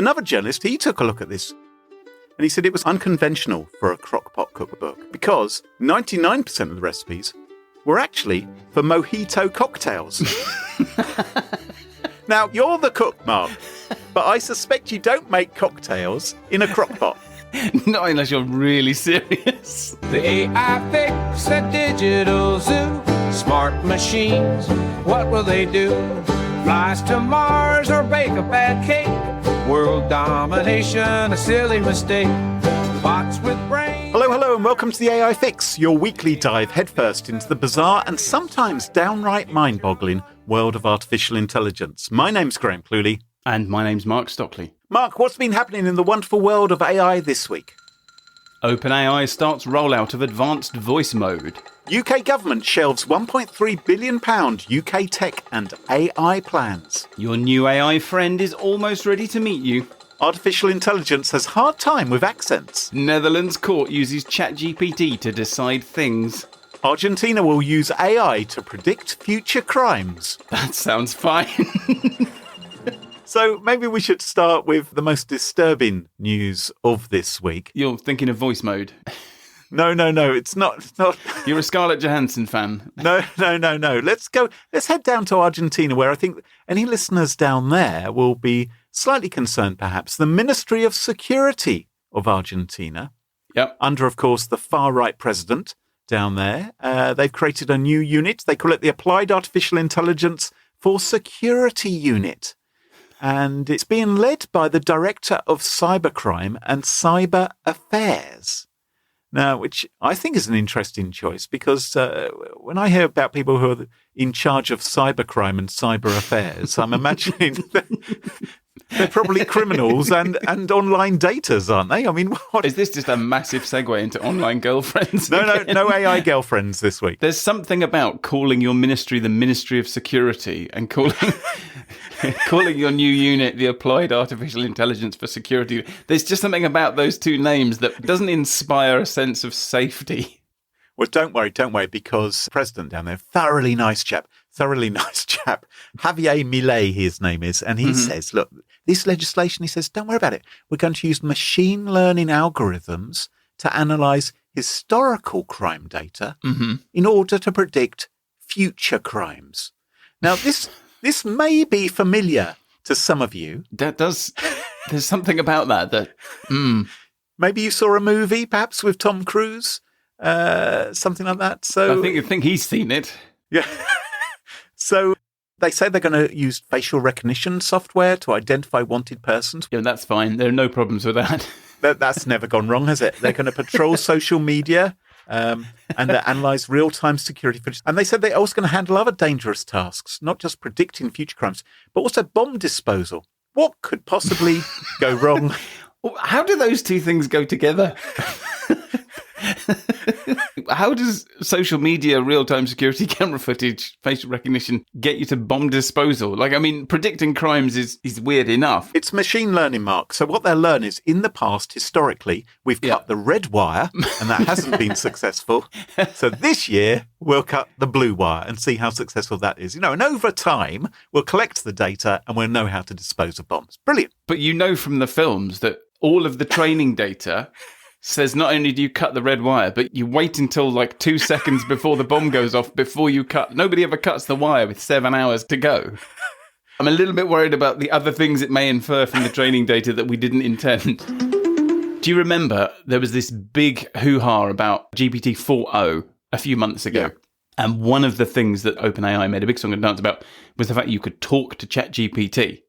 Another journalist, he took a look at this and he said it was unconventional for a crockpot cookbook because 99% of the recipes were actually for mojito cocktails. Now, you're the cook, Mark, but I suspect you don't make cocktails in a crockpot. Not unless you're really serious. The AI fix a digital zoo. Smart machines, what will they do? Flies to Mars or bake a bad cake? World domination, a silly mistake. Bots with brains. Hello, and welcome to the AI Fix, your weekly dive headfirst into the bizarre and sometimes downright mind-boggling world of artificial intelligence. My name's Graham Cluley. And my name's Mark Stockley. Mark, what's been happening in the wonderful world of AI this week? OpenAI starts rollout of advanced voice mode. UK government shelves £1.3 billion UK tech and AI plans. Your new AI friend is almost ready to meet you. Artificial intelligence has hard time with accents. Netherlands court uses ChatGPT to decide things. Argentina will use AI to predict future crimes. That sounds fine. So maybe we should start with the most disturbing news of this week. You're thinking of voice mode. No, it's not. You're a Scarlett Johansson fan. No. Let's head down to Argentina, where I think any listeners down there will be slightly concerned, perhaps. The Ministry of Security of Argentina, under, of course, the far-right president down there, they've created a new unit. They call it the Applied Artificial Intelligence for Security Unit. And it's being led by the Director of Cybercrime and Cyber Affairs. Now, which I think is an interesting choice because when I hear about people who are in charge of cybercrime and cyber affairs, I'm imagining they're probably criminals and online daters, aren't they? I mean, what? Is this just a massive segue into online girlfriends? No AI girlfriends this week. There's something about calling your ministry the Ministry of Security and calling your new unit the Applied Artificial Intelligence for Security. There's just something about those two names that doesn't inspire a sense of safety. Well, don't worry, because the president down there, thoroughly nice chap, Javier Milei, his name is, and he says, look, this legislation, he says, don't worry about it. We're going to use machine learning algorithms to analyse historical crime data in order to predict future crimes. Now, this may be familiar to some of you. There's something about that. Maybe you saw a movie, perhaps with Tom Cruise, something like that. So I think he's seen it. Yeah. So they say they're going to use facial recognition software to identify wanted persons. Yeah, that's fine. There are no problems with that. That's never gone wrong, has it? They're going to patrol social media and they analyse real-time security footage. And they said they're also going to handle other dangerous tasks, not just predicting future crimes, but also bomb disposal. What could possibly go wrong? How do those two things go together? How does social media, real-time security camera footage, facial recognition get you to bomb disposal? Predicting crimes is weird enough. It's machine learning, Mark. So what they'll learn is, in the past, historically, we've cut the red wire, and that hasn't been successful. So this year, we'll cut the blue wire and see how successful that is. And over time, we'll collect the data and we'll know how to dispose of bombs. Brilliant. But from the films that all of the training data says not only do you cut the red wire, but you wait until 2 seconds before the bomb goes off before you cut. Nobody ever cuts the wire with 7 hours to go. I'm a little bit worried about the other things it may infer from the training data that we didn't intend. Do you remember there was this big hoo-ha about GPT 4.0 a few months ago? Yeah. And one of the things that OpenAI made a big song and dance about was the fact you could talk to ChatGPT.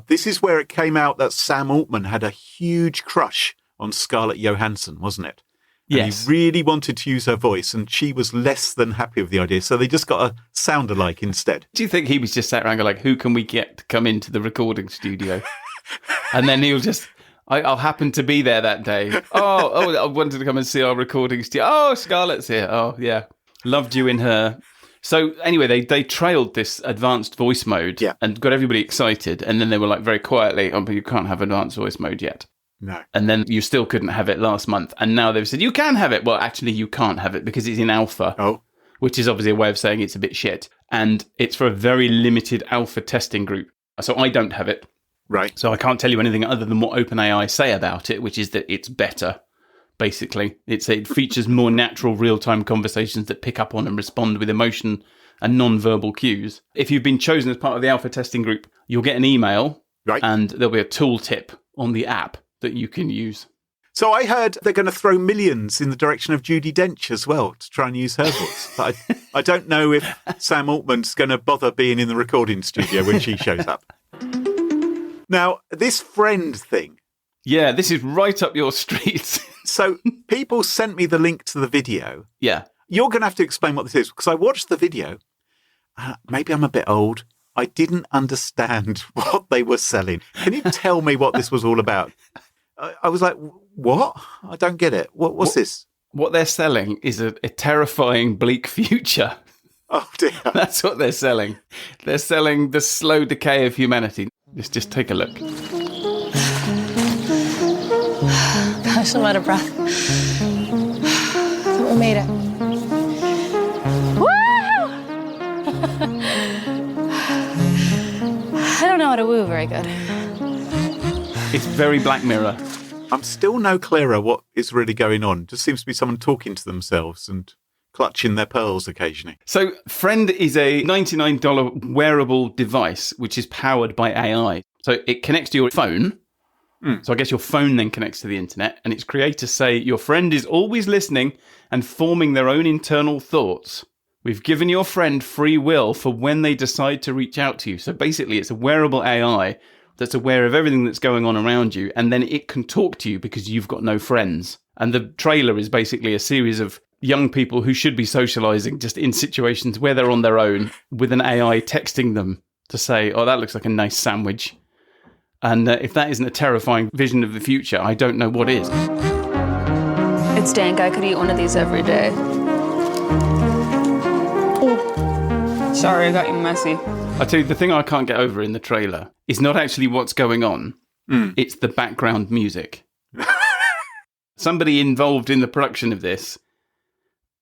This is where it came out that Sam Altman had a huge crush on Scarlett Johansson, wasn't it? And yes. He really wanted to use her voice, and she was less than happy with the idea. So they just got a sound-alike instead. Do you think he was just sat around going, who can we get to come into the recording studio? And then he'll just, I'll happen to be there that day. Oh, I wanted to come and see our recording studio. Oh, Scarlett's here. Oh, yeah. Loved you in her. So anyway, they trailed this advanced voice mode and got everybody excited. And then they were very quietly, but you can't have advanced voice mode yet. No. And then you still couldn't have it last month. And now they've said, you can have it. Well, actually, you can't have it because it's in alpha. Oh. Which is obviously a way of saying it's a bit shit. And it's for a very limited alpha testing group. So I don't have it. Right. So I can't tell you anything other than what OpenAI say about it, which is that it's better, basically. It features more natural real-time conversations that pick up on and respond with emotion and non-verbal cues. If you've been chosen as part of the alpha testing group, you'll get an email, right, and there'll be a tooltip on the app that you can use. So I heard they're going to throw millions in the direction of Judi Dench as well to try and use her voice. But I don't know if Sam Altman's going to bother being in the recording studio when she shows up. Now, this friend thing. Yeah, this is right up your street. So people sent me the link to the video. Yeah. You're going to have to explain what this is, because I watched the video. Maybe I'm a bit old. I didn't understand what they were selling. Can you tell me what this was all about? I was like, what? I don't get it. What's this? What they're selling is a terrifying, bleak future. Oh, dear. That's what they're selling. They're selling the slow decay of humanity. Let's just take a look. Gosh, I'm out of breath. We made it. Woo! I don't know how to woo very good. It's very Black Mirror. I'm still no clearer what is really going on. Just seems to be someone talking to themselves and clutching their pearls occasionally. So Friend is a $99 wearable device which is powered by AI. So it connects to your phone. So I guess your phone then connects to the internet, and its creators say your friend is always listening and forming their own internal thoughts. We've given your friend free will for when they decide to reach out to you. So basically it's a wearable AI that's aware of everything that's going on around you, and then it can talk to you because you've got no friends. And the trailer is basically a series of young people who should be socializing just in situations where they're on their own, with an AI texting them to say, oh, that looks like a nice sandwich. And if that isn't a terrifying vision of the future, I don't know what is. It's dank. I could eat one of these every day. Oh. Sorry, I got you messy. I tell you, the thing I can't get over in the trailer is not actually what's going on. It's the background music. Somebody involved in the production of this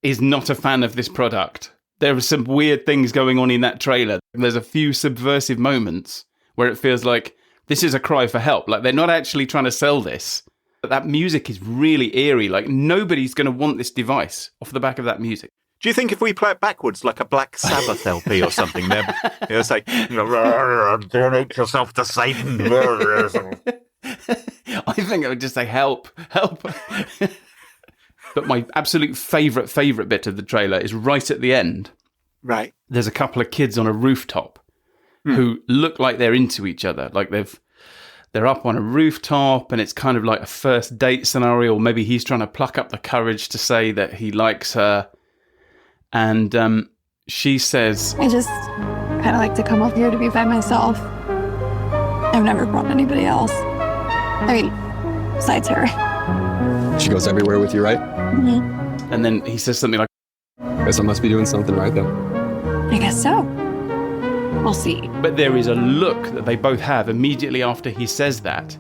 is not a fan of this product. There are some weird things going on in that trailer. There's a few subversive moments where it feels like this is a cry for help. Like, they're not actually trying to sell this. But that music is really eerie. Like, nobody's going to want this device off the back of that music. Do you think if we play it backwards, like a Black Sabbath LP or something, they'll say, donate yourself to Satan? I think it would just say, help, help. But my absolute favourite bit of the trailer is right at the end. Right. There's a couple of kids on a rooftop who look like they're into each other. Like they're up on a rooftop, and it's kind of like a first date scenario, or maybe he's trying to pluck up the courage to say that he likes her. And she says, I just kind of like to come up here to be by myself. I've never brought anybody else. I mean, besides her. She goes everywhere with you, right? Mm-hmm. And then he says something like, Guess I must be doing something right then. I guess so. We'll see. But there is a look that they both have immediately after he says that,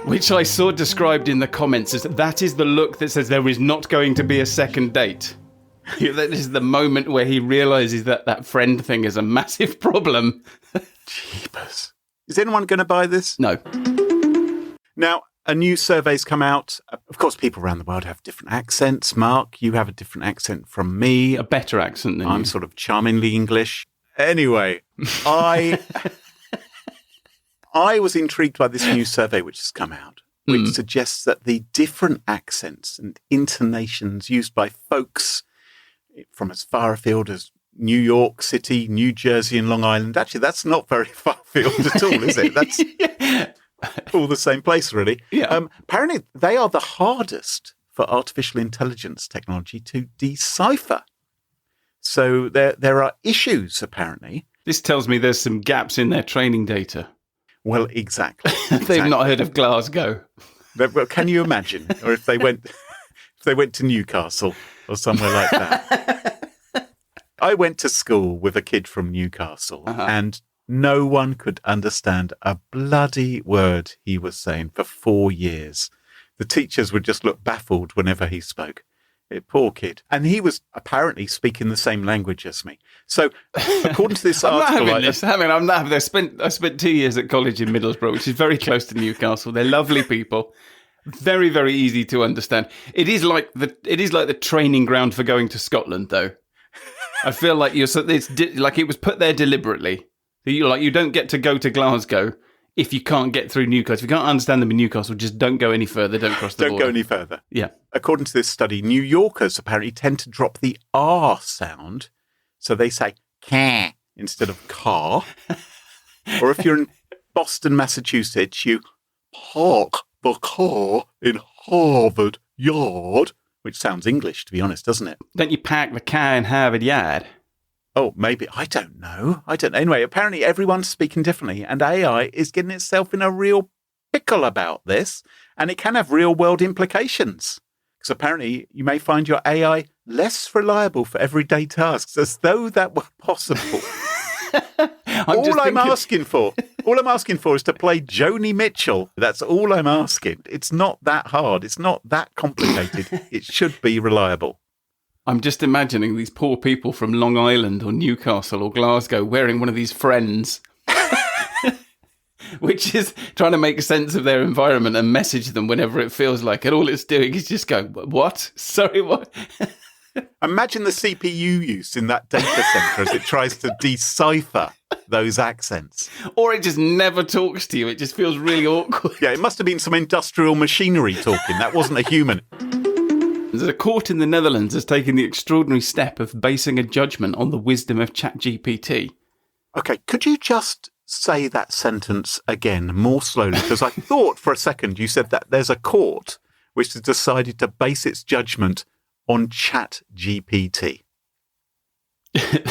which I saw described in the comments as that is the look that says there is not going to be a second date. That is the moment where he realises that that friend thing is a massive problem. Jeepers. Is anyone going to buy this? No. Now, a new survey's come out. Of course, people around the world have different accents. Mark, you have a different accent from me. A better accent than I'm you. sort of charmingly English. Anyway, I was intrigued by this new survey which has come out, which suggests that the different accents and intonations used by folks from as far afield as New York City, New Jersey and Long Island, actually, that's not very far afield at all, is it? That's all the same place, really. Yeah. Apparently, they are the hardest for artificial intelligence technology to decipher. So there are issues, apparently. This tells me there's some gaps in their training data. Well, exactly. They've not heard of Glasgow. Well, can you imagine? Or if they went to Newcastle or somewhere like that. I went to school with a kid from Newcastle, and no one could understand a bloody word he was saying for 4 years. The teachers would just look baffled whenever he spoke. Poor kid. And he was apparently speaking the same language as me. So, according to this I'm article... not having this. I'm not having this. I spent 2 years at college in Middlesbrough, which is very close to Newcastle. They're lovely people. Very, very easy to understand. It is like the training ground for going to Scotland, though. I feel like it was put there deliberately. You don't get to go to Glasgow if you can't get through Newcastle. If you can't understand them in Newcastle, just don't go any further. Don't cross the border. Don't go any further. Yeah. According to this study, New Yorkers apparently tend to drop the R sound. So they say "ca" instead of car. Or if you're in Boston, Massachusetts, you park the car in Harvard Yard, which sounds English, to be honest, doesn't it? Don't you park the car in Harvard Yard? Oh, maybe. I don't know. Anyway, apparently everyone's speaking differently, and AI is getting itself in a real pickle about this, and it can have real-world implications. Because apparently you may find your AI less reliable for everyday tasks, as though that were possible. All I'm asking for is to play Joni Mitchell. That's all I'm asking. It's not that hard. It's not that complicated. It should be reliable. I'm just imagining these poor people from Long Island or Newcastle or Glasgow wearing one of these Friends, which is trying to make sense of their environment and message them whenever it feels like it. All it's doing is just go, what? Sorry, what? Imagine the CPU use in that data center as it tries to decipher those accents. Or it just never talks to you. It just feels really awkward. Yeah, it must have been some industrial machinery talking. That wasn't a human. A court in the Netherlands has taken the extraordinary step of basing a judgment on the wisdom of ChatGPT. Okay, could you just say that sentence again more slowly? Because I thought for a second you said that there's a court which has decided to base its judgment on ChatGPT.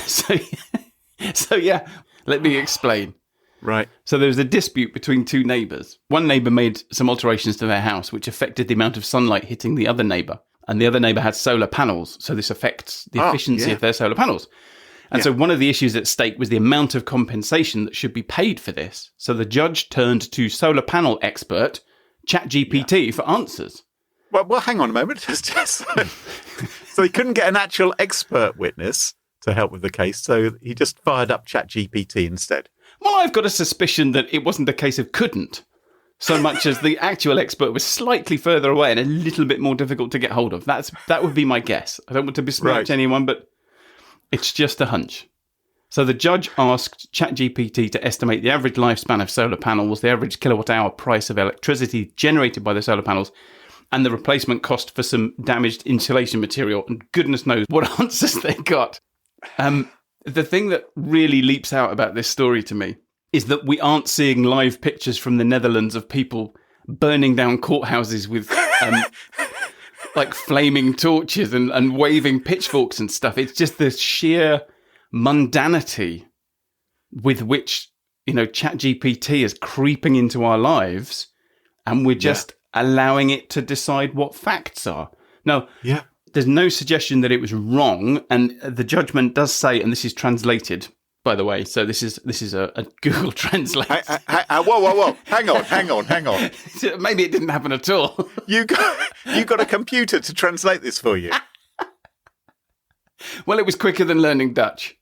So yeah, let me explain. Right. So there was a dispute between two neighbours. One neighbour made some alterations to their house, which affected the amount of sunlight hitting the other neighbour. And the other neighbour had solar panels, so this affects the efficiency of their solar panels. And so one of the issues at stake was the amount of compensation that should be paid for this. So the judge turned to solar panel expert ChatGPT for answers. Well, hang on a moment. So he couldn't get an actual expert witness to help with the case, so he just fired up ChatGPT instead. Well, I've got a suspicion that it wasn't a case of couldn't, so much as the actual expert was slightly further away and a little bit more difficult to get hold of. That would be my guess. I don't want to besmirch anyone, but it's just a hunch. So the judge asked ChatGPT to estimate the average lifespan of solar panels, the average kilowatt-hour price of electricity generated by the solar panels, and the replacement cost for some damaged insulation material. And goodness knows what answers they got. The thing that really leaps out about this story to me is that we aren't seeing live pictures from the Netherlands of people burning down courthouses with like flaming torches and waving pitchforks and stuff. It's just the sheer mundanity with which, ChatGPT is creeping into our lives, and we're just allowing it to decide what facts are. Now, there's no suggestion that it was wrong, and the judgment does say, and this is translated, by the way, so this is a Google Translate. Whoa. Hang on. Maybe it didn't happen at all. You got a computer to translate this for you? Well, it was quicker than learning Dutch.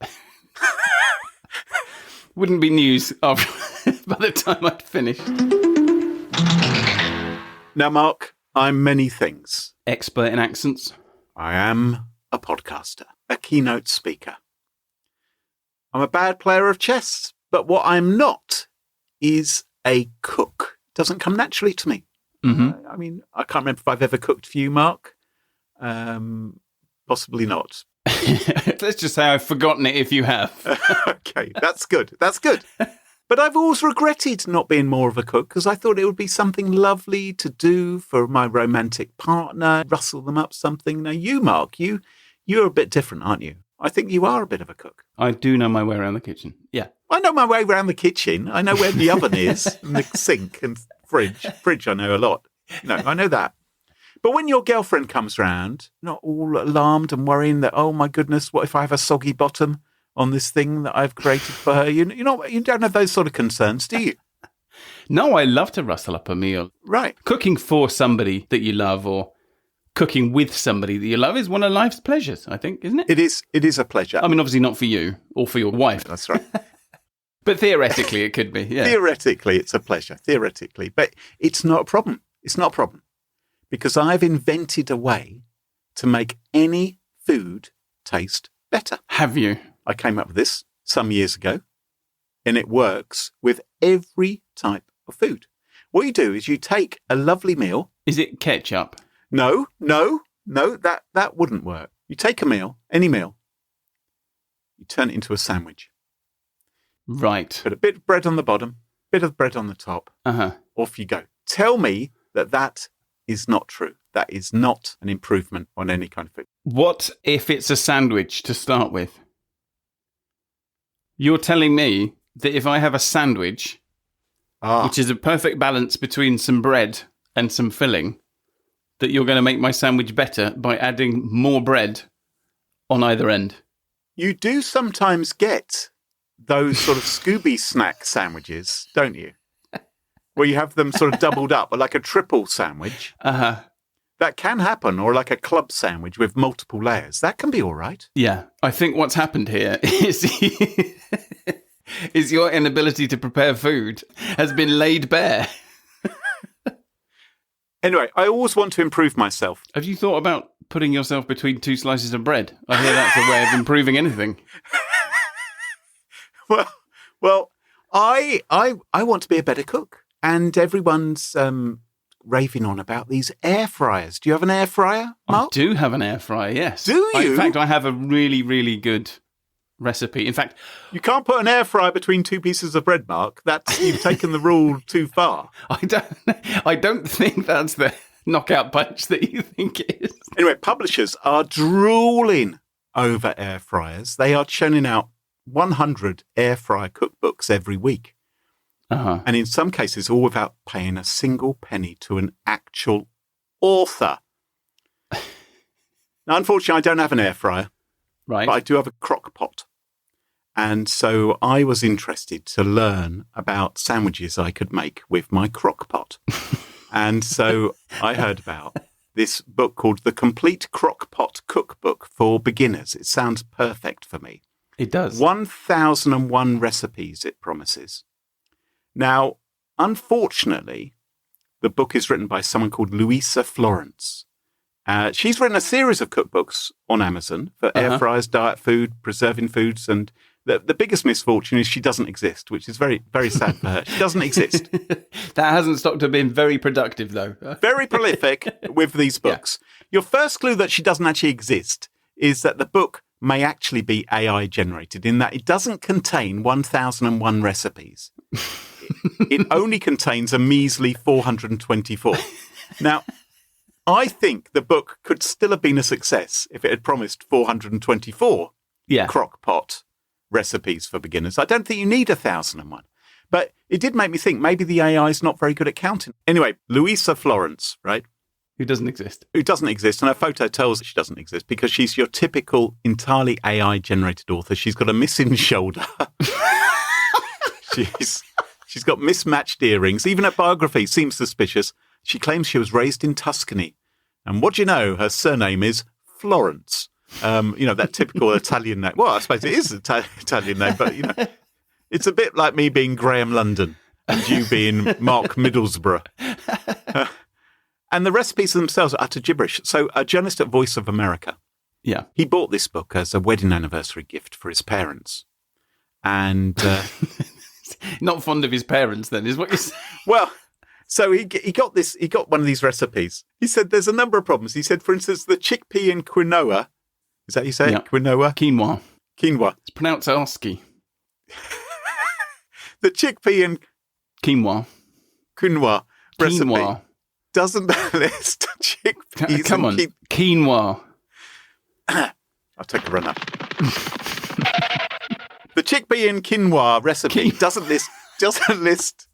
Wouldn't be news by the time I'd finished. Now, Mark, I'm many things. Expert in accents. I am a podcaster, a keynote speaker. I'm a bad player of chess, but what I'm not is a cook. It doesn't come naturally to me. Mm-hmm. I mean, I can't remember if I've ever cooked for you, Mark. Possibly not. Let's just say I've forgotten it if you have. Okay, that's good. But I've always regretted not being more of a cook because I thought it would be something lovely to do for my romantic partner, rustle them up something. Now you, Mark, you're a bit different, aren't you? I think you are a bit of a cook. I do know my way around the kitchen. Yeah. I know my way around the kitchen. I know where the oven is and the sink and fridge. Fridge I know a lot. I know that. But when your girlfriend comes round, not all alarmed and worrying that, oh my goodness, what if I have a soggy bottom on this thing that I've created for her? You don't have those sort of concerns, do you? No, I love to rustle up a meal. Right. Cooking for somebody that you love or cooking with somebody that you love is one of life's pleasures, I think, isn't it? It is a pleasure. I mean, obviously not for you or for your wife. That's right. But theoretically, it could be, yeah. Theoretically, it's a pleasure. Theoretically. But it's not a problem. It's not a problem. Because I've invented a way to make any food taste better. Have you? I came up with this some years ago, and it works with every type of food. What you do is you take a lovely meal. Is it ketchup? No, that wouldn't work. You take a meal, any meal, you turn it into a sandwich. Right. Put a bit of bread on the bottom, bit of bread on the top. Off you go. Tell me that is not true. That is not an improvement on any kind of food. What if it's a sandwich to start with? You're telling me that if I have a sandwich, which is a perfect balance between some bread and some filling, that you're going to make my sandwich better by adding more bread on either end? You do sometimes get those sort of Scooby snack sandwiches, don't you? Where you have them sort of doubled up, or like a triple sandwich. That can happen, or like a club sandwich with multiple layers. That can be all right. Yeah. I think what's happened here is your inability to prepare food has been laid bare. Anyway, I always want to improve myself. Have you thought about putting yourself between two slices of bread? I hear that's a way of improving anything. Well, I want to be a better cook, and everyone's raving on about these air fryers. Do you have an air fryer, Mark? I do have an air fryer, yes. Do you? In fact, I have a really, really good recipe. In fact, you can't put an air fryer between two pieces of bread, Mark. You've taken the rule too far. I don't think that's the knockout punch that you think it is. Anyway, publishers are drooling over air fryers. They are churning out 100 air fryer cookbooks every week. And in some cases, all without paying a single penny to an actual author. Now, unfortunately, I don't have an air fryer. Right. But I do have a crock pot. And so I was interested to learn about sandwiches I could make with my crock pot. And so I heard about this book called The Complete Crock Pot Cookbook for Beginners. It sounds perfect for me. It does. 1001 recipes, it promises. Now, unfortunately, the book is written by someone called Louisa Florence. She's written a series of cookbooks on Amazon for air fryers, diet food, preserving foods, and the biggest misfortune is she doesn't exist, which is very, very sad for her. She doesn't exist. That hasn't stopped her being very productive, though. Very prolific with these books. Yeah. Your first clue that she doesn't actually exist is that the book may actually be AI generated, in that it doesn't contain 1001 recipes. It only contains a measly 424. Now, I think the book could still have been a success if it had promised 424 crock pot recipes for beginners. I don't think you need 1001. But it did make me think maybe the AI is not very good at counting. Anyway, Louisa Florence, right? Who doesn't exist. Who doesn't exist. And her photo tells she doesn't exist because she's your typical entirely AI-generated author. She's got a missing shoulder. She's got mismatched earrings. Even her biography seems suspicious. She claims she was raised in Tuscany. And what do you know? Her surname is Florence. That typical Italian name. Well, I suppose it is an Italian name, but, it's a bit like me being Graham London and you being Mark Middlesbrough. And the recipes themselves are utter gibberish. So a journalist at Voice of America, he bought this book as a wedding anniversary gift for his parents. And... not fond of his parents, then, is what you're saying. Well, so he got one of these recipes. He said there's a number of problems. He said, for instance, the chickpea and quinoa. Is that how you say it? Quinoa? Quinoa. It's pronounced ASCII. The chickpea and quinoa recipe doesn't list chickpeas. Come on, quinoa. I'll take a run up. The chickpea and quinoa recipe doesn't list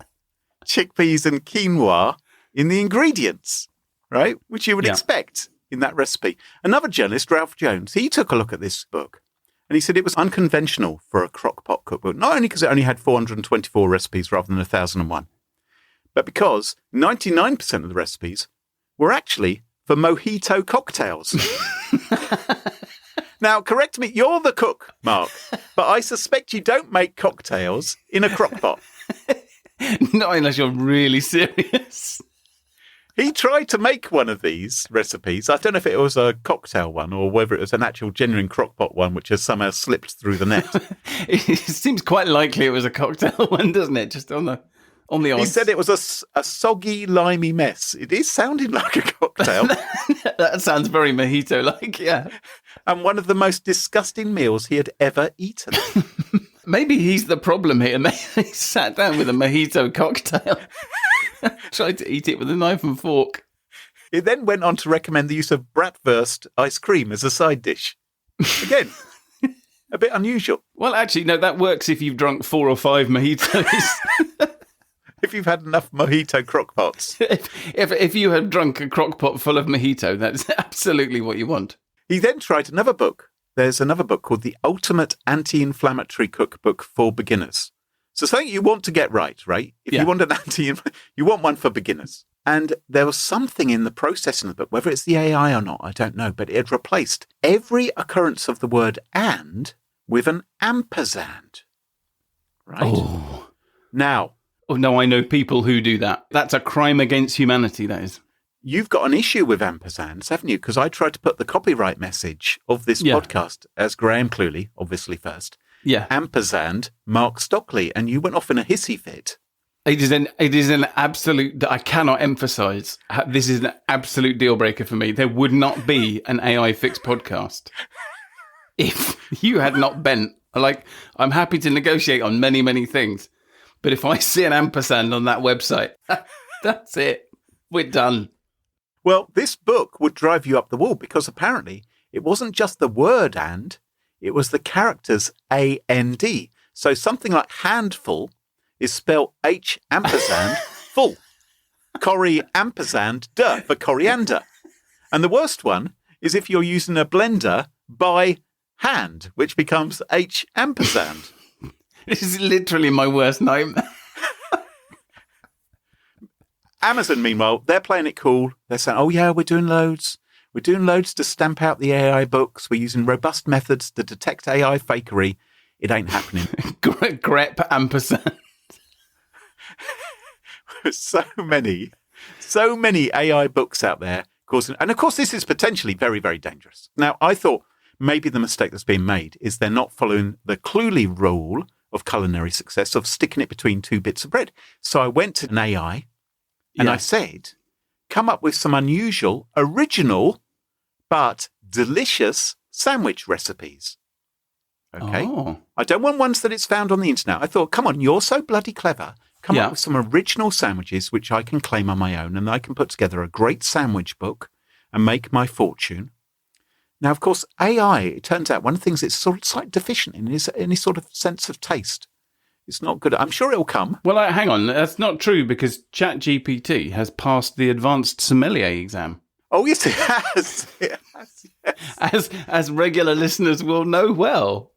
chickpeas and quinoa in the ingredients, right? Which you would expect in that recipe. Another journalist, Ralph Jones, he took a look at this book and he said it was unconventional for a crock-pot cookbook, not only because it only had 424 recipes rather than 1001, but because 99% of the recipes were actually for for mojito cocktails. Now, correct me, you're the cook, Mark, but I suspect you don't make cocktails in a crock pot. Not unless you're really serious. He tried to make one of these recipes. I don't know if it was a cocktail one or whether it was an actual genuine crockpot one, which has somehow slipped through the net. It seems quite likely it was a cocktail one, doesn't it? Just on the odds. He said it was a soggy, limey mess. It is sounding like a cocktail. That sounds very mojito-like, yeah. And one of the most disgusting meals he had ever eaten. Maybe he's the problem here. Maybe he sat down with a mojito cocktail. Tried to eat it with a knife and fork. It then went on to recommend the use of bratwurst ice cream as a side dish. Again, a bit unusual. Well, actually, no, that works if you've drunk 4 or 5 mojitos. If you've had enough mojito crockpots. If you have drunk a crockpot full of mojito, that's absolutely what you want. He then tried another book. There's another book called The Ultimate Anti-Inflammatory Cookbook for Beginners. So something you want to get right? If you want you want one for beginners. And there was something in the processing of the book, whether it's the AI or not, I don't know, but it had replaced every occurrence of the word "and" with an ampersand. Right? Oh. Now. Oh, no, I know people who do that. That's a crime against humanity, that is. You've got an issue with ampersands, haven't you? Because I tried to put the copyright message of this podcast as Graham Cluley, obviously first. Yeah. Ampersand, Mark Stockley, and you went off in a hissy fit. It is an absolute, I cannot emphasize, this is an absolute deal breaker for me. There would not be an AI Fix podcast if you had not bent. Like, I'm happy to negotiate on many, many things. But if I see an ampersand on that website, that's it. We're done. Well, this book would drive you up the wall because apparently it wasn't just the word "and," it was the characters A-N-D. So something like handful is spelled H ampersand full. Cori ampersand duh for coriander. And the worst one is if you're using a blender by hand, which becomes H ampersand. This is literally my worst nightmare. Amazon, meanwhile, they're playing it cool. They're saying, oh, yeah, we're doing loads. We're doing loads to stamp out the AI books. We're using robust methods to detect AI fakery. It ain't happening. Grep ampersand. so many AI books out there. And of course, this is potentially very, very dangerous. Now, I thought maybe the mistake that's being made is they're not following the Cluley rule of culinary success of sticking it between 2 bits of bread. So I went to an AI and I said, come up with some unusual, original, but delicious sandwich recipes. Okay. Oh. I don't want ones that it's found on the internet. I thought, come on, you're so bloody clever. Come up with some original sandwiches which I can claim on my own and I can put together a great sandwich book and make my fortune. Now, of course, AI, it turns out one of the things it's sort of slightly deficient in is any sort of sense of taste. It's not good. I'm sure it'll come. Well, hang on. That's not true because ChatGPT has passed the advanced sommelier exam. Oh, yes, it has. Yes. As regular listeners will know well.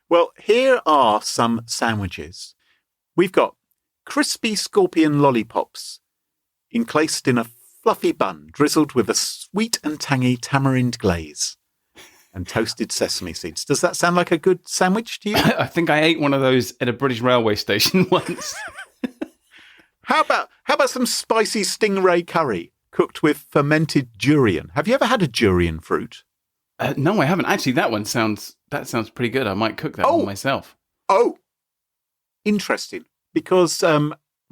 Well, here are some sandwiches. We've got crispy scorpion lollipops encased in a fluffy bun, drizzled with a sweet and tangy tamarind glaze and toasted sesame seeds. Does that sound like a good sandwich to you? I think I ate one of those at a British railway station once. How about some spicy stingray curry cooked with fermented durian? Have you ever had a durian fruit? No, I haven't. Actually, that sounds pretty good. I might cook that one myself. Oh, interesting. Because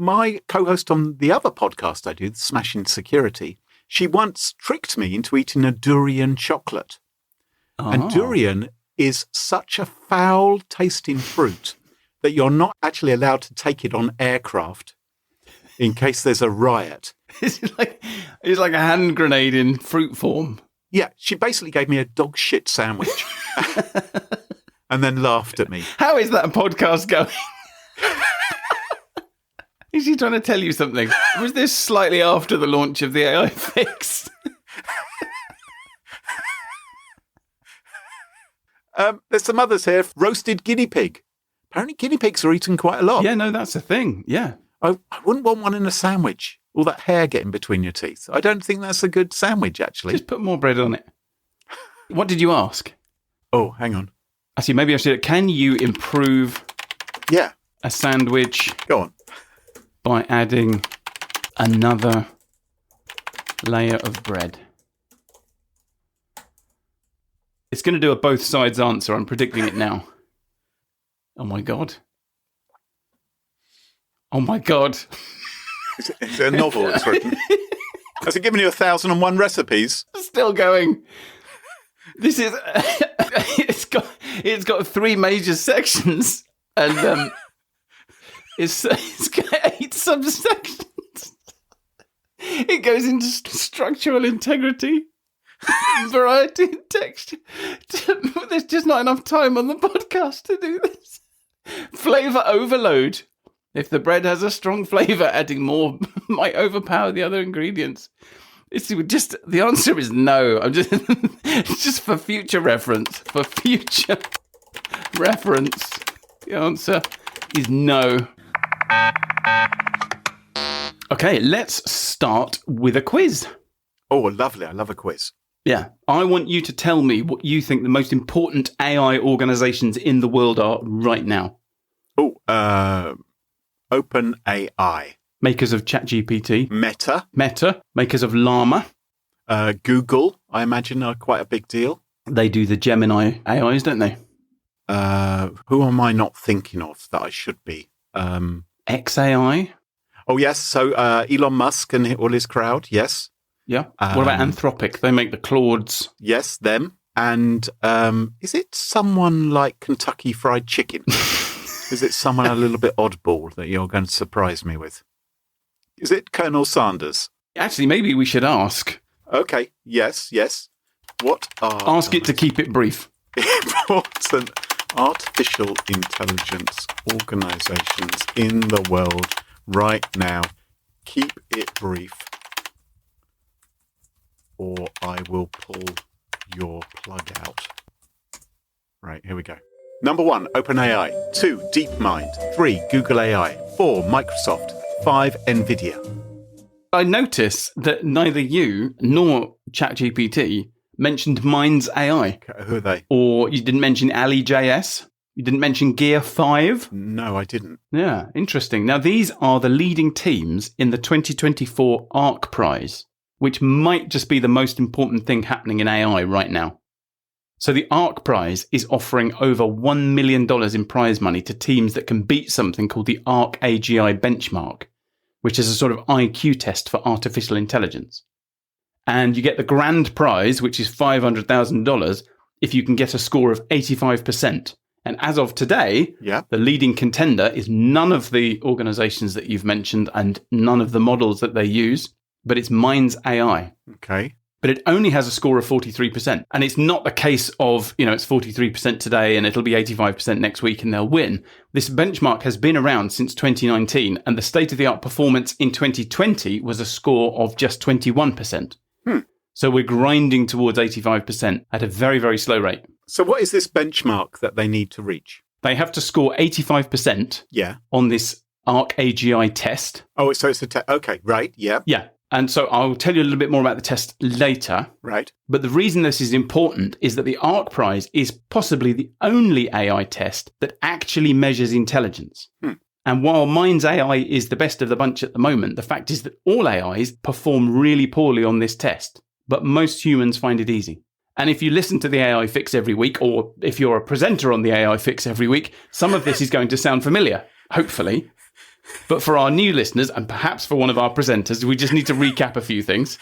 my co-host on the other podcast I do, Smashing Security, she once tricked me into eating a durian chocolate. Oh. And durian is such a foul-tasting fruit that you're not actually allowed to take it on aircraft in case there's a riot. It's like a hand grenade in fruit form. Yeah, she basically gave me a dog shit sandwich and then laughed at me. How is that podcast going? Is she trying to tell you something? Was this slightly after the launch of the AI Fix? There's some others here. Roasted guinea pig. Apparently guinea pigs are eaten quite a lot. Yeah, no, that's a thing. Yeah. I wouldn't want one in a sandwich. all that hair getting between your teeth. I don't think that's a good sandwich, actually. Just put more bread on it. What did you ask? Oh, hang on. Actually, maybe I should. Can you improve a sandwich? Go on. By adding another layer of bread. It's going to do a both sides answer. I'm predicting it now. Oh my God. Oh my God. Is it a novel it's written? Has it given you 1,001 recipes? Still going. This is it's got 3 major sections and it's got 8 subsections. It goes into structural integrity, variety and texture. There's just not enough time on the podcast to do this. Flavor overload. If the bread has a strong flavour, adding more might overpower the other ingredients. It's just the answer is no. It's just for future reference. For future reference, the answer is no. Okay, let's start with a quiz. Oh, lovely! I love a quiz. Yeah, I want you to tell me what you think the most important AI organisations in the world are right now. Oh, OpenAI. Makers of ChatGPT. Meta. Makers of Llama. Google, I imagine, are quite a big deal. They do the Gemini AIs, don't they? Who am I not thinking of that I should be? XAI? Oh, yes. So Elon Musk and all his crowd, yes. Yeah. What about Anthropic? They make the Claudes. Yes, them. And is it someone like Kentucky Fried Chicken? Is it someone a little bit oddball that you're going to surprise me with? Is it Colonel Sanders? Actually, maybe we should ask. Okay, yes. What are... Ask it to keep it brief. Important artificial intelligence organisations in the world right now? Keep it brief, or I will pull your plug out. Right, here we go. Number 1, OpenAI. 2, DeepMind. 3, Google AI. 4, Microsoft. 5, NVIDIA. I notice that neither you nor ChatGPT mentioned Minds AI. Okay, who are they? Or you didn't mention Ali.js. You didn't mention Gear 5. No, I didn't. Yeah, interesting. Now, these are the leading teams in the 2024 ARC Prize, which might just be the most important thing happening in AI right now. So the ARC Prize is offering over $1 million in prize money to teams that can beat something called the ARC AGI benchmark, which is a sort of IQ test for artificial intelligence. And you get the grand prize, which is $500,000, if you can get a score of 85%. And as of today, the leading contender is none of the organizations that you've mentioned and none of the models that they use, but it's Minds AI. Okay. But it only has a score of 43%. And it's not the case of, it's 43% today and it'll be 85% next week and they'll win. This benchmark has been around since 2019, and the state-of-the-art performance in 2020 was a score of just 21%. So we're grinding towards 85% at a very, very slow rate. So what is this benchmark that they need to reach? They have to score 85% on this ARC AGI test. Oh, so it's a test. Okay, right, yeah. Yeah. And so I'll tell you a little bit more about the test later. Right. But the reason this is important is that the ARC Prize is possibly the only AI test that actually measures intelligence. And while Minds AI is the best of the bunch at the moment, the fact is that all AIs perform really poorly on this test, but most humans find it easy. And if you listen to the AI Fix every week, or if you're a presenter on the AI Fix every week, some of this is going to sound familiar, hopefully. But for our new listeners, and perhaps for one of our presenters, we just need to recap a few things.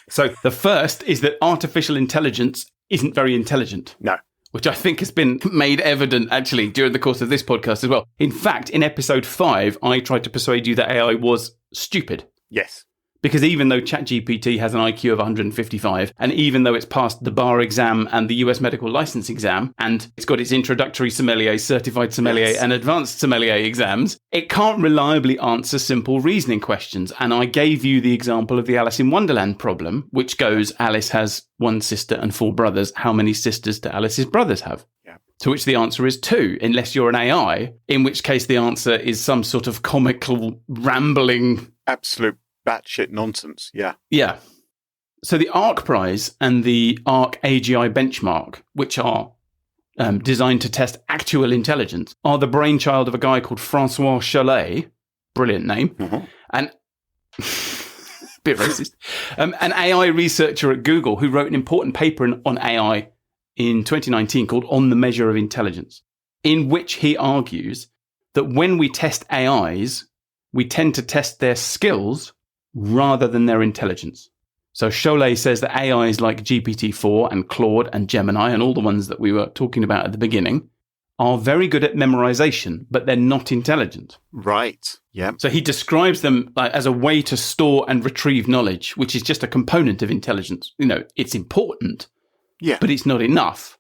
So the first is that artificial intelligence isn't very intelligent. No. Which I think has been made evident, actually, during the course of this podcast as well. In fact, in episode 5, I tried to persuade you that AI was stupid. Yes. Because even though ChatGPT has an IQ of 155, and even though it's passed the bar exam and the US medical license exam, and it's got its introductory sommelier, certified sommelier, and advanced sommelier exams, it can't reliably answer simple reasoning questions. And I gave you the example of the Alice in Wonderland problem, which goes, Alice has 1 sister and 4 brothers. How many sisters do Alice's brothers have? Yeah. To which the answer is 2, unless you're an AI, in which case the answer is some sort of comical, rambling... Absolute batshit nonsense. Yeah. Yeah. So the ARC prize and the ARC AGI benchmark, which are designed to test actual intelligence, are the brainchild of a guy called Francois Cholet, brilliant name, and bit racist, an AI researcher at Google who wrote an important paper on AI in 2019 called On the Measure of Intelligence, in which he argues that when we test AIs, we tend to test their skills rather than their intelligence. So Cholet says that AIs like GPT-4 and Claude and Gemini and all the ones that we were talking about at the beginning are very good at memorization, but they're not intelligent. Right. Yeah. So he describes them as a way to store and retrieve knowledge, which is just a component of intelligence. You know, it's important, but it's not enough.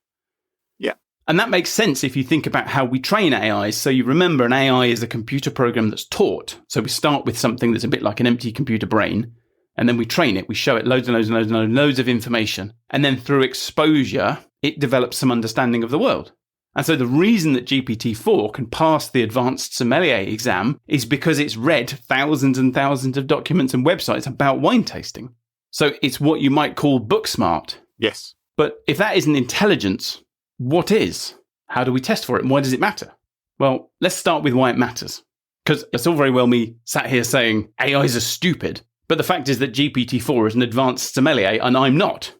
Yeah. And that makes sense if you think about how we train AIs. So you remember an AI is a computer program that's taught. So we start with something that's a bit like an empty computer brain. And then we train it, we show it loads and loads and loads and loads of information. And then through exposure, it develops some understanding of the world. And so the reason that GPT-4 can pass the advanced sommelier exam is because it's read thousands and thousands of documents and websites about wine tasting. So it's what you might call book smart. Yes. But if that isn't intelligence, what is? How do we test for it? And why does it matter? Well, let's start with why it matters. Because it's all very well me sat here saying AIs are stupid. But the fact is that GPT-4 is an advanced sommelier and I'm not.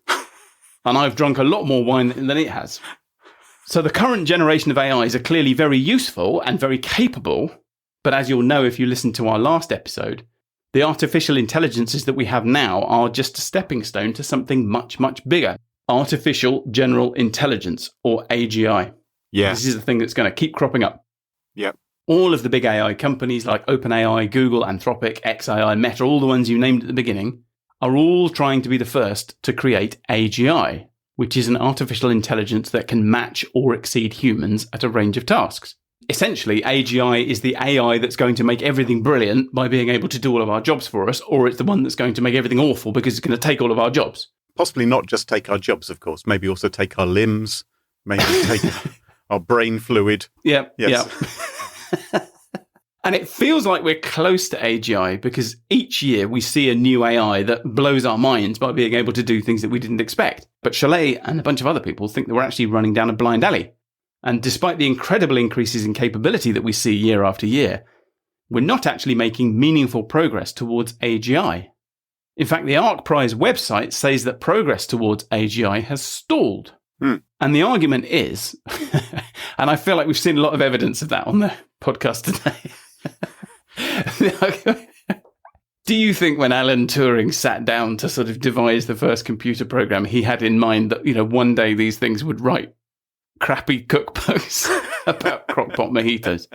And I've drunk a lot more wine than it has. So the current generation of AIs are clearly very useful and very capable. But as you'll know if you listen to our last episode, the artificial intelligences that we have now are just a stepping stone to something much, much bigger. Artificial General Intelligence, or AGI. Yeah. This is the thing that's going to keep cropping up. Yep. All of the big AI companies like OpenAI, Google, Anthropic, xAI, Meta, all the ones you named at the beginning, are all trying to be the first to create AGI, which is an artificial intelligence that can match or exceed humans at a range of tasks. Essentially, AGI is the AI that's going to make everything brilliant by being able to do all of our jobs for us, or it's the one that's going to make everything awful because it's going to take all of our jobs. Possibly not just take our jobs, of course. Maybe also take our limbs, maybe take our brain fluid. Yeah, yes. yeah. And it feels like we're close to AGI because each year we see a new AI that blows our minds by being able to do things that we didn't expect. But Cholet and a bunch of other people think that we're actually running down a blind alley. And despite the incredible increases in capability that we see year after year, we're not actually making meaningful progress towards AGI. In fact, the ARC Prize website says that progress towards AGI has stalled. And the argument is, and I feel like we've seen a lot of evidence of that on the podcast today. Do you think when Alan Turing sat down to sort of devise the first computer program, he had in mind that, you know, one day these things would write crappy cookbooks about crockpot mojitos?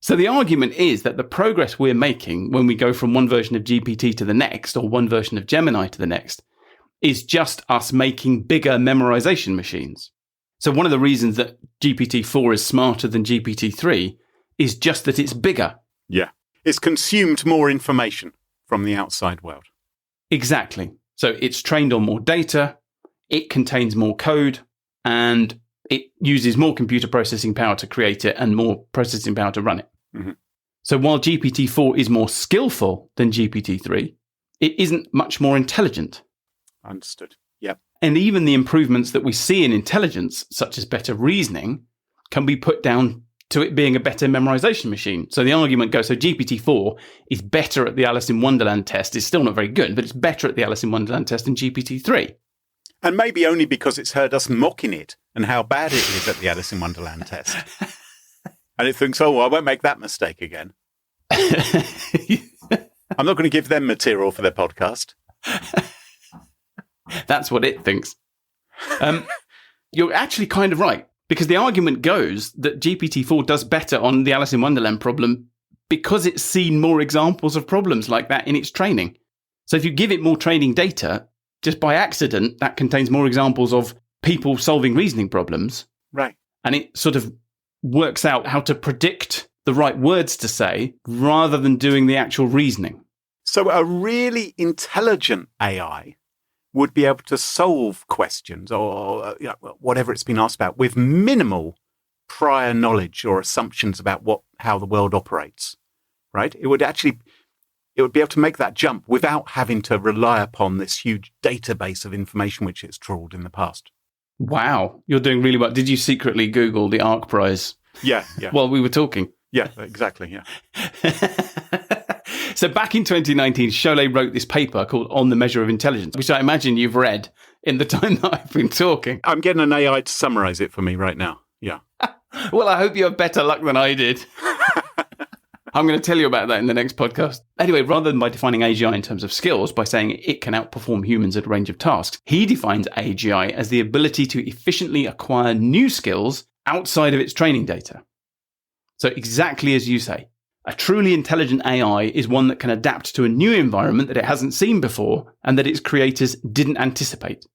So the argument is that the progress we're making when we go from one version of GPT to the next, or one version of Gemini to the next, is just us making bigger memorization machines. So one of the reasons that GPT-4 is smarter than GPT-3 is just that it's bigger. Yeah. It's consumed more information from the outside world. Exactly. So it's trained on more data, it contains more code, and it uses more computer processing power to create it and more processing power to run it. Mm-hmm. So while GPT-4 is more skillful than GPT-3, it isn't much more intelligent. Understood. Yep. And even the improvements that we see in intelligence, such as better reasoning, can be put down to it being a better memorization machine. So the argument goes, so GPT-4 is better at the Alice in Wonderland test. It's still not very good, but it's better at the Alice in Wonderland test than GPT-3. And maybe only because it's heard us mocking it and how bad it is at the Alice in Wonderland test. And it thinks, oh, well, I won't make that mistake again. I'm not going to give them material for their podcast. That's what it thinks. You're actually kind of right, because the argument goes that GPT-4 does better on the Alice in Wonderland problem because it's seen more examples of problems like that in its training. So if you give it more training data, just by accident, that contains more examples of people solving reasoning problems. Right. And it sort of works out how to predict the right words to say rather than doing the actual reasoning. So a really intelligent AI would be able to solve questions or whatever it's been asked about with minimal prior knowledge or assumptions about how the world operates, right? It would it would be able to make that jump without having to rely upon this huge database of information which it's trawled in the past. Wow, you're doing really well. Did you secretly Google the ARC prize? Yeah. While we were talking? Yeah, exactly, yeah. So back in 2019, Cholet wrote this paper called On the Measure of Intelligence, which I imagine you've read in the time that I've been talking. I'm getting an AI to summarize it for me right now. Yeah. Well, I hope you have better luck than I did. I'm going to tell you about that in the next podcast. Anyway, rather than by defining AGI in terms of skills by saying it can outperform humans at a range of tasks, he defines AGI as the ability to efficiently acquire new skills outside of its training data. So exactly as you say, a truly intelligent AI is one that can adapt to a new environment that it hasn't seen before and that its creators didn't anticipate.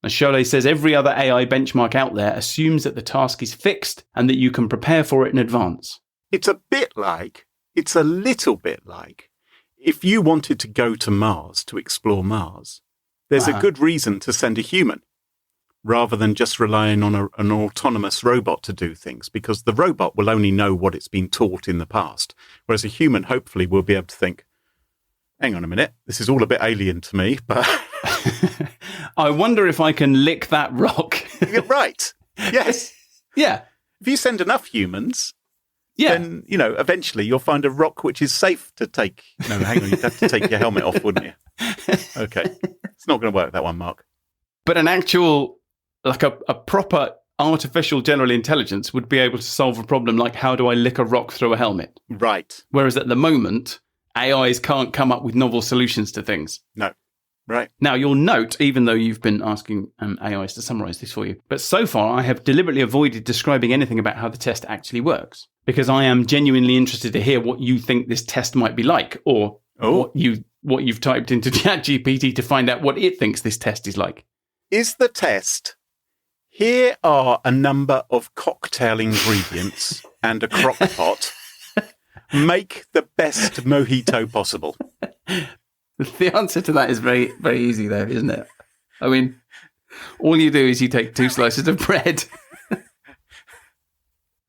As Cholet says, every other AI benchmark out there assumes that the task is fixed and that you can prepare for it in advance. It's a little bit like, if you wanted to go to Mars to explore Mars, there's a good reason to send a human rather than just relying on an autonomous robot to do things, because the robot will only know what it's been taught in the past, whereas a human hopefully will be able to think, hang on a minute, this is all a bit alien to me, but... I wonder if I can lick that rock. Right. Yes. Yeah. If you send enough humans... Yeah. Then, eventually you'll find a rock which is safe to take. No, hang on, you'd have to take your helmet off, wouldn't you? Okay. It's not going to work, that one, Mark. But an actual, like a proper artificial general intelligence would be able to solve a problem like, how do I lick a rock through a helmet? Right. Whereas at the moment, AIs can't come up with novel solutions to things. No. Right. Now, you'll note, even though you've been asking AIs to summarize this for you, but so far I have deliberately avoided describing anything about how the test actually works, because I am genuinely interested to hear what you think this test might be like, or what you've typed into ChatGPT to find out what it thinks this test is like. Is the test, here are a number of cocktail ingredients and a crock pot, make the best mojito possible? The answer to that is very, very easy, though, isn't it? I mean, all you do is you take 2 slices of bread.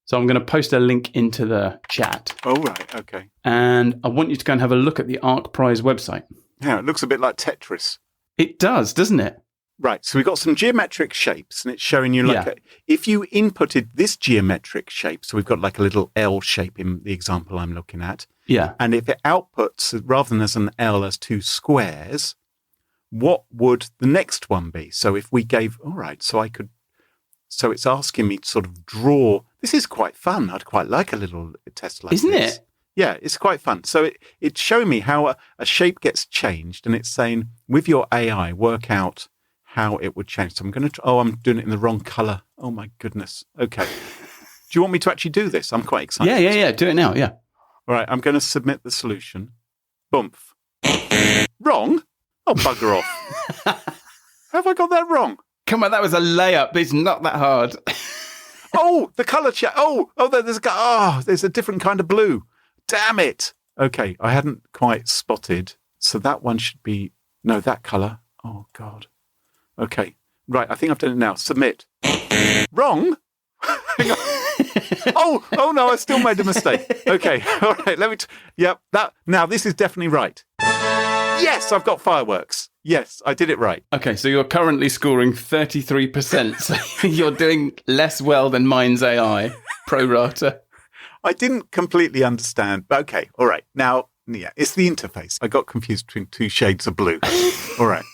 So I'm going to post a link into the chat. Oh, right. Okay. And I want you to go and have a look at the ARC Prize website. Yeah, it looks a bit like Tetris. It does, doesn't it? Right. So we've got some geometric shapes, and it's showing you if you inputted this geometric shape, so we've got like a little L shape in the example I'm looking at. Yeah. And if it outputs, rather than as an L, as 2 squares, what would the next one be? So if we gave, so it's asking me to sort of draw. This is quite fun. I'd quite like a little test like this. Isn't it? Yeah, it's quite fun. So it's showing me how a shape gets changed, and it's saying, with your AI, work out how it would change. So I'm going to, I'm doing it in the wrong color. Oh my goodness. Okay. Do you want me to actually do this? I'm quite excited. Yeah. Do it now. Yeah. All right. I'm going to submit the solution. Boomf. Wrong? Oh, bugger off. Have I got that wrong? Come on. That was a layup. It's not that hard. Oh, the color check. There's a different kind of blue. Damn it. Okay. I hadn't quite spotted. So that one should be, no, that color. Oh God. Okay. Right. I think I've done it now. Submit. Wrong? Hang on. Oh no, I still made a mistake. Okay. All right. Now this is definitely right. Yes, I've got fireworks. Yes, I did it right. Okay. So you're currently scoring 33%. So you're doing less well than mine's AI pro rata. I didn't completely understand. But okay. All right. Now, yeah, it's the interface. I got confused between 2 shades of blue. All right.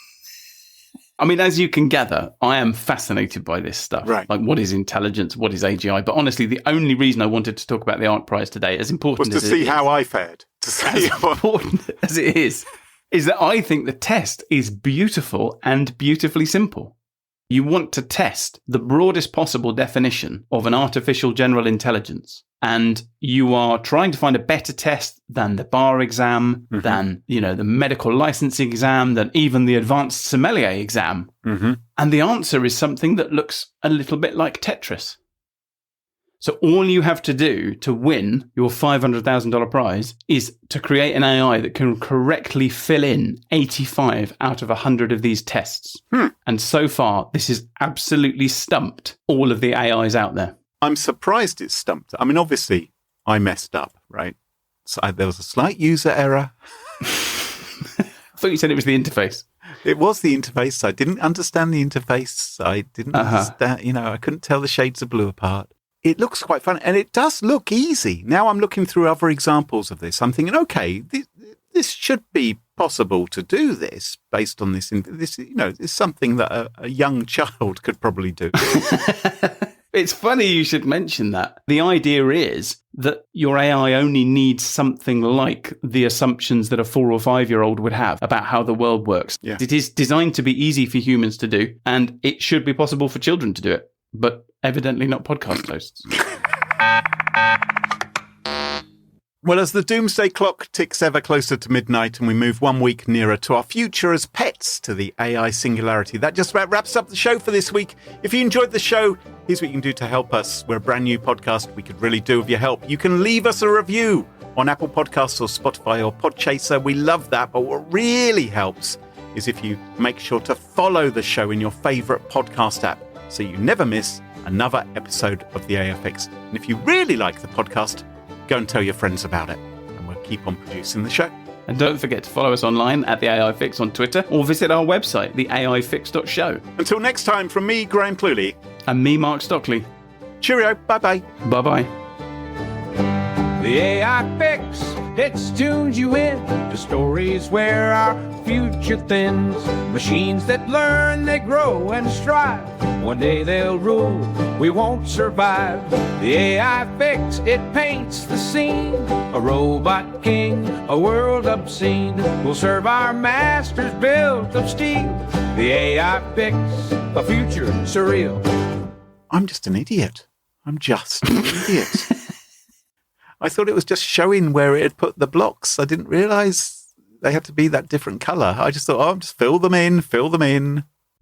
I mean, as you can gather, I am fascinated by this stuff. Right. Like, what is intelligence? What is AGI? But honestly, the only reason I wanted to talk about the ARC Prize today, as important was to see how I fared. As important as it is that I think the test is beautiful and beautifully simple. You want to test the broadest possible definition of an artificial general intelligence. And you are trying to find a better test than the bar exam, than, the medical licensing exam, than even the advanced sommelier exam. Mm-hmm. And the answer is something that looks a little bit like Tetris. So all you have to do to win your $500,000 prize is to create an AI that can correctly fill in 85 out of 100 of these tests. And so far, this has absolutely stumped all of the AIs out there. I'm surprised it's stumped. I mean, obviously, I messed up, right? There was a slight user error. I thought you said it was the interface. It was the interface. I didn't understand the interface. I didn't understand, I couldn't tell the shades of blue apart. It looks quite fun, and it does look easy. Now I'm looking through other examples of this. I'm thinking, okay, this should be possible to do this based on this. This is something that a young child could probably do. It's funny you should mention that. The idea is that your AI only needs something like the assumptions that a 4 or 5-year-old would have about how the world works. Yeah. It is designed to be easy for humans to do, and it should be possible for children to do it, but evidently not podcast hosts. Well, as the doomsday clock ticks ever closer to midnight and we move 1 week nearer to our future as pets, to the AI singularity, that just about wraps up the show for this week. If you enjoyed the show, here's what you can do to help us. We're a brand new podcast. We could really do with your help. You can leave us a review on Apple Podcasts or Spotify or Podchaser. We love that, but what really helps is if you make sure to follow the show in your favourite podcast app so you never miss another episode of the AI Fix. And if you really like the podcast, go and tell your friends about it, and we'll keep on producing the show. And don't forget to follow us online at The AI Fix on Twitter, or visit our website, theaifix.show. Until next time, from me, Graham Cluley. And me, Mark Stockley. Cheerio. Bye-bye. Bye-bye. The AI Fix, it tunes you in to stories where our future thins. Machines that learn, they grow and strive. One day they'll rule, we won't survive. The AI Fix, it paints the scene. A robot king, a world obscene, will serve our masters built of steel. The AI Fix, a future surreal. I'm just an idiot. I thought it was just showing where it had put the blocks. I didn't realise they had to be that different colour. I just thought, just fill them in.